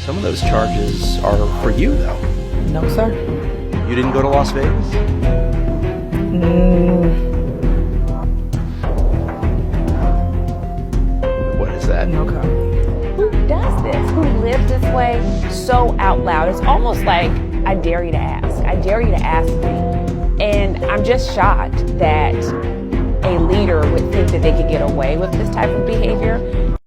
Some of those charges are for you, though. No, sir. You didn't go to Las Vegas? What is that? No comment. Who does this? Who lives this way so out loud? It's almost like, I dare you to ask. I dare you to ask me. And I'm just shocked that a leader would think that they could get away with this type of behavior.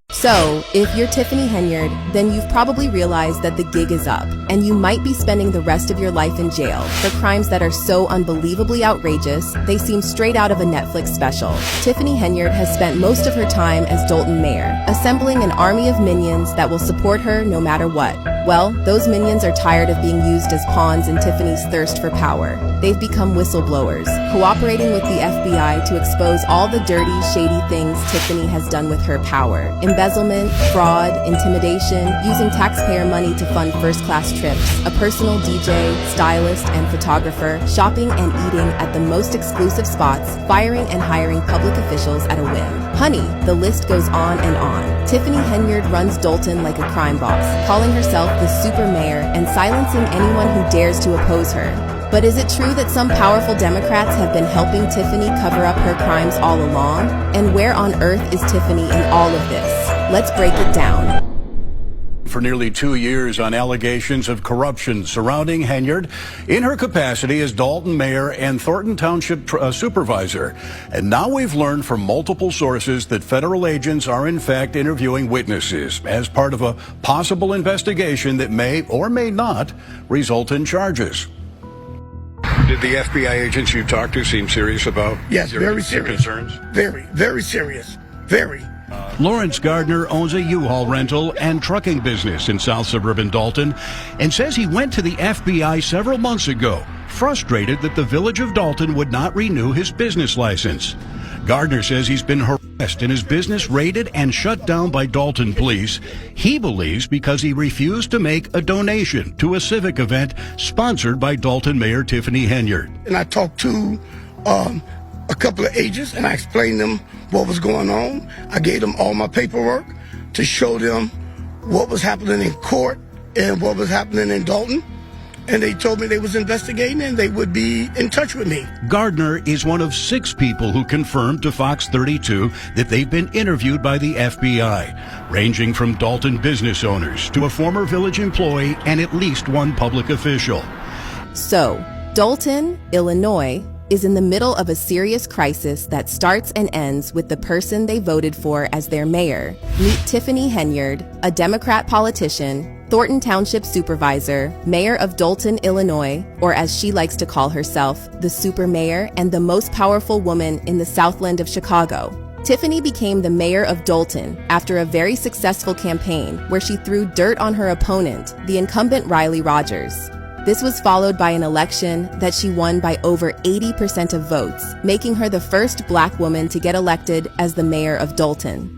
So, if you're Tiffany Henyard, then you've probably realized that the gig is up, and you might be spending the rest of your life in jail for crimes that are so unbelievably outrageous, they seem straight out of a Netflix special. Tiffany Henyard has spent most of her time as Dolton mayor, assembling an army of minions that will support her no matter what. Well, those minions are tired of being used as pawns in Tiffany's thirst for power. They've become whistleblowers, cooperating with the FBI to expose all the dirty, shady things Tiffany has done with her power. Embezzlement, fraud, intimidation, using taxpayer money to fund first-class trips, a personal DJ, stylist, and photographer, shopping and eating at the most exclusive spots, firing and hiring public officials at a whim. Honey, the list goes on and on. Tiffany Henyard runs Dolton like a crime boss, calling herself the super mayor and silencing anyone who dares to oppose her. But is it true that some powerful Democrats have been helping Tiffany cover up her crimes all along? And where on earth is Tiffany in all of this? Let's break it down. For nearly 2 years on allegations of corruption surrounding Henyard in her capacity as Dolton mayor and Thornton Township supervisor. And now we've learned from multiple sources that federal agents are in fact interviewing witnesses as part of a possible investigation that may or may not result in charges. Did the FBI agents you talked to seem serious about Yes, very serious. concerns? Very serious. Very. Lawrence Gardner owns a U-Haul rental and trucking business in South Suburban Dalton and says he went to the FBI several months ago, frustrated that the village of Dalton would not renew his business license. Gardner says he's been harassed and his business raided and shut down by Dalton police. He believes because he refused to make a donation to a civic event sponsored by Dalton Mayor Tiffany Henyard. And I talked to a couple of agents and I explained them what was going on. I gave them all my paperwork to show them what was happening in court and what was happening in Dalton. And they told me they was investigating and they would be in touch with me. Gardner is one of 6 people who confirmed to Fox 32 that they've been interviewed by the FBI, ranging from Dalton business owners to a former village employee and at least one public official. So, Dalton, Illinois, is in the middle of a serious crisis that starts and ends with the person they voted for as their mayor. Meet Tiffany Henyard, a Democrat politician, Thornton Township supervisor, mayor of Dalton, Illinois, or as she likes to call herself, the super mayor and the most powerful woman in the Southland of Chicago. Tiffany became the mayor of Dalton after a very successful campaign where she threw dirt on her opponent, the incumbent Riley Rogers. This was followed by an election that she won by over 80% of votes, making her the first black woman to get elected as the mayor of Dalton.